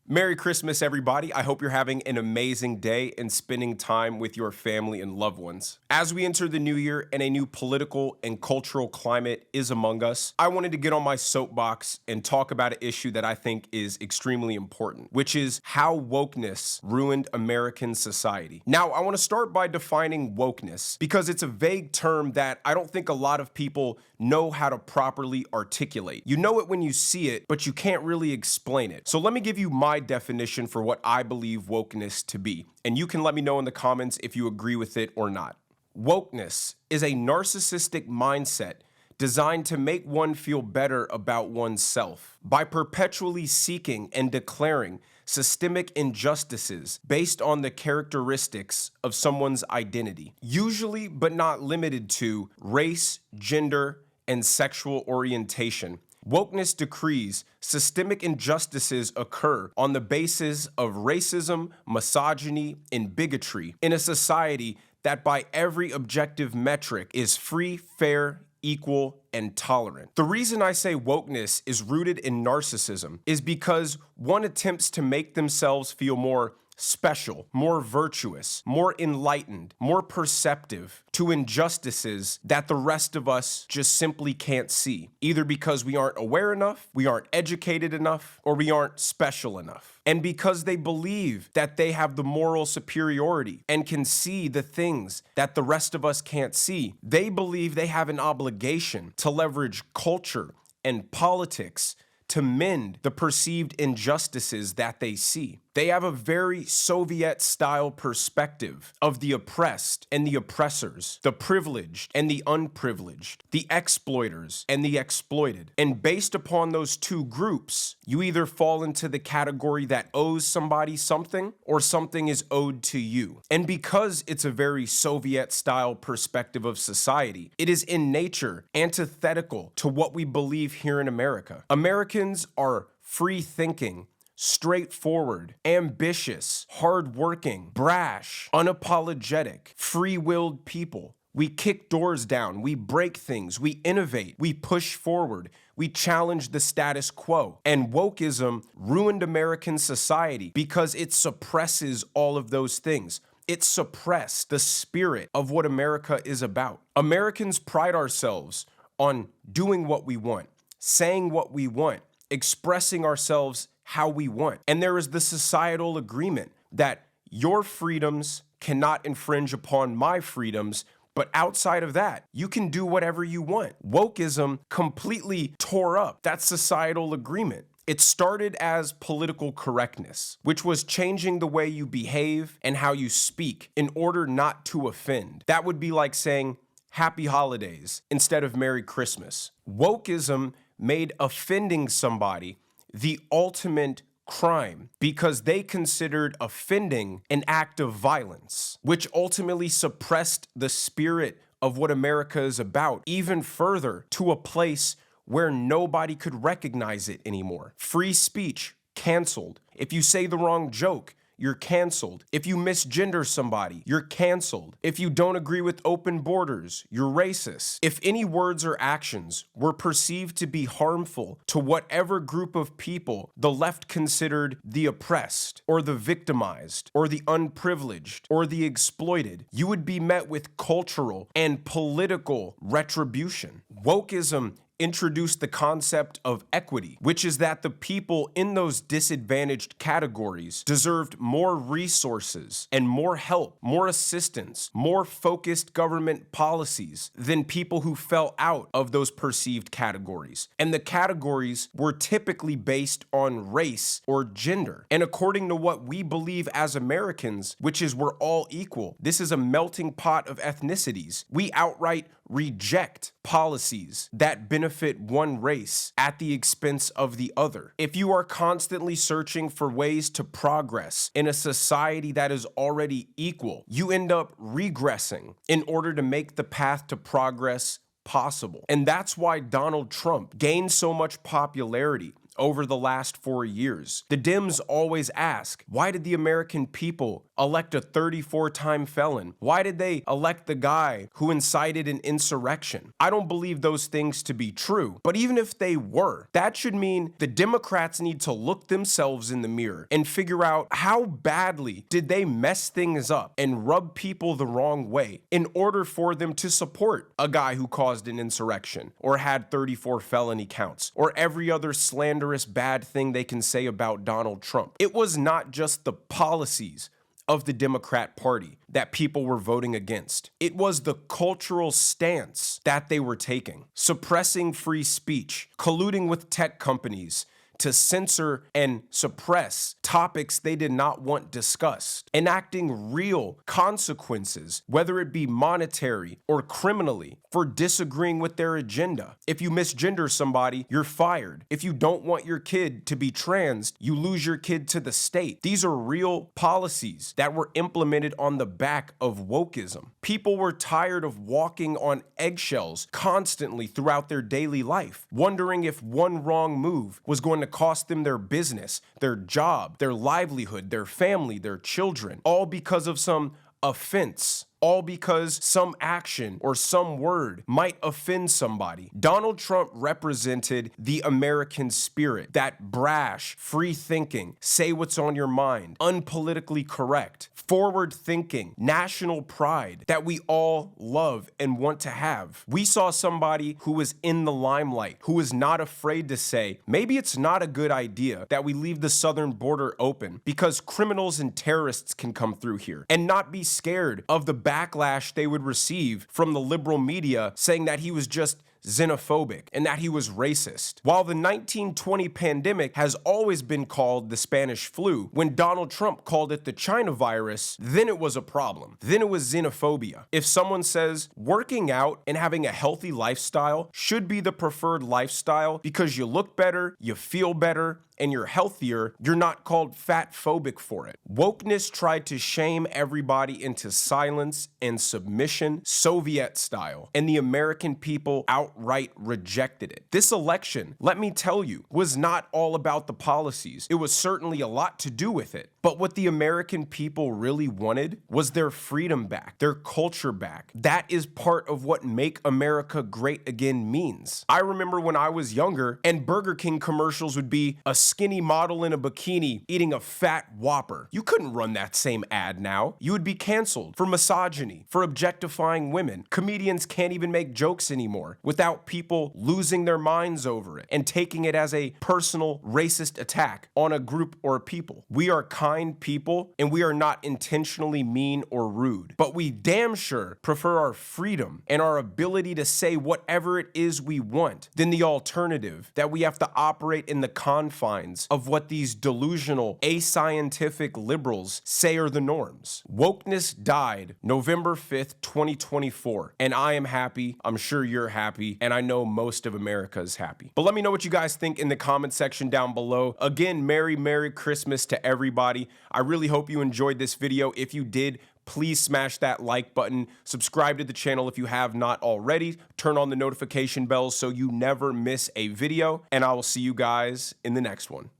Merry Christmas, everybody. I hope you're having an amazing day and spending time with your family and loved ones. As we enter the new year and a new political and cultural climate is among us, I wanted to get on my soapbox and talk about an issue that I think is extremely important, which is how wokeness ruined American society. Now, I want to start by defining wokeness because it's a vague term that I don't think a lot of people know how to properly articulate. You know it when you see it, but you can't really explain it. So let me give you my definition for what I believe wokeness to be, and you can let me know in the comments if you agree with it or not. Wokeness is a narcissistic mindset designed to make one feel better about oneself by perpetually seeking and declaring systemic injustices based on the characteristics of someone's identity, usually but not limited to race, gender, and sexual orientation. Wokeness decrees systemic injustices occur on the basis of racism, misogyny, and bigotry in a society that by every objective metric is free, fair, equal, and tolerant. The reason I say wokeness is rooted in narcissism is because one attempts to make themselves feel more special, more virtuous, more enlightened, more perceptive to injustices that the rest of us just simply can't see, either because we aren't aware enough, we aren't educated enough, or we aren't special enough. And because they believe that they have the moral superiority and can see the things that the rest of us can't see, they believe they have an obligation to leverage culture and politics to mend the perceived injustices that they see. They have a very Soviet-style perspective of the oppressed and the oppressors, the privileged and the unprivileged, the exploiters and the exploited. And based upon those two groups, you either fall into the category that owes somebody something or something is owed to you. And because it's a very Soviet-style perspective of society, it is in nature antithetical to what we believe here in America. Americans are free-thinking, straightforward, ambitious, hardworking, brash, unapologetic, free-willed people. We kick doors down, we break things, we innovate, we push forward, we challenge the status quo. And wokeism ruined American society because it suppresses all of those things. It suppressed the spirit of what America is about. Americans pride ourselves on doing what we want, saying what we want, expressing ourselves how we want. And there is the societal agreement that your freedoms cannot infringe upon my freedoms, but outside of that, you can do whatever you want. Wokeism completely tore up that societal agreement. It started as political correctness, which was changing the way you behave and how you speak in order not to offend. That would be like saying Happy Holidays instead of Merry Christmas. Wokeism made offending somebody the ultimate crime because they considered offending an act of violence, which ultimately suppressed the spirit of what America is about even further to a place where nobody could recognize it anymore. Free speech canceled. If you say the wrong joke, you're canceled. If you misgender somebody, you're canceled. If you don't agree with open borders, you're racist. If any words or actions were perceived to be harmful to whatever group of people the left considered the oppressed, or the victimized, or the unprivileged, or the exploited, you would be met with cultural and political retribution. Wokeism introduced the concept of equity, which is that the people in those disadvantaged categories deserved more resources and more help, more assistance, more focused government policies than people who fell out of those perceived categories. And the categories were typically based on race or gender. And according to what we believe as Americans, which is we're all equal, this is a melting pot of ethnicities, we outright reject policies that benefit one race at the expense of the other. If you are constantly searching for ways to progress in a society that is already equal, you end up regressing in order to make the path to progress possible. And that's why Donald Trump gained so much popularity over the last 4 years. The Dems always ask, why did the American people elect a 34-time felon? Why did they elect the guy who incited an insurrection? I don't believe those things to be true, but even if they were, that should mean the Democrats need to look themselves in the mirror and figure out how badly did they mess things up and rub people the wrong way in order for them to support a guy who caused an insurrection or had 34 felony counts or every other slanderous bad thing they can say about Donald Trump. It was not just the policies of the Democrat Party that people were voting against. It was the cultural stance that they were taking, suppressing free speech, colluding with tech companies to censor and suppress topics they did not want discussed, enacting real consequences, whether it be monetary or criminally, for disagreeing with their agenda. If you misgender somebody, you're fired. If you don't want your kid to be trans, you lose your kid to the state. These are real policies that were implemented on the back of wokeism. People were tired of walking on eggshells constantly throughout their daily life, wondering if one wrong move was going to cost them their business, their job, their livelihood, their family, their children, all because of some offense. All because some action or some word might offend somebody. Donald Trump represented the American spirit, that brash, free thinking, say what's on your mind, unpolitically correct, forward thinking, national pride that we all love and want to have. We saw somebody who was in the limelight, who was not afraid to say, maybe it's not a good idea that we leave the southern border open because criminals and terrorists can come through here, and not be scared of the backlash they would receive from the liberal media saying that he was just xenophobic and that he was racist. While the 1920 pandemic has always been called the Spanish flu, when Donald Trump called it the China virus, then it was a problem. Then it was xenophobia. If someone says working out and having a healthy lifestyle should be the preferred lifestyle because you look better, you feel better, and you're healthier, you're not called fat phobic for it. Wokeness tried to shame everybody into silence and submission, Soviet style, and the American people outright rejected it. This election, let me tell you, was not all about the policies. It was certainly a lot to do with it. But what the American people really wanted was their freedom back, their culture back. That is part of what Make America Great Again means. I remember when I was younger and Burger King commercials would be a skinny model in a bikini eating a fat Whopper. You couldn't run that same ad now. You would be canceled for misogyny, for objectifying women. Comedians can't even make jokes anymore without people losing their minds over it and taking it as a personal racist attack on a group or a people. We are kind people and we are not intentionally mean or rude, but we damn sure prefer our freedom and our ability to say whatever it is we want than the alternative that we have to operate in the confines of what these delusional, ascientific liberals say are the norms. Wokeness died November 5th, 2024, and I am happy, I'm sure you're happy, and I know most of America is happy. But let me know what you guys think in the comment section down below. Again, Merry Christmas to everybody. I really hope you enjoyed this video. If you did, please smash that like button, subscribe to the channel if you have not already, turn on the notification bells so you never miss a video, and I will see you guys in the next one.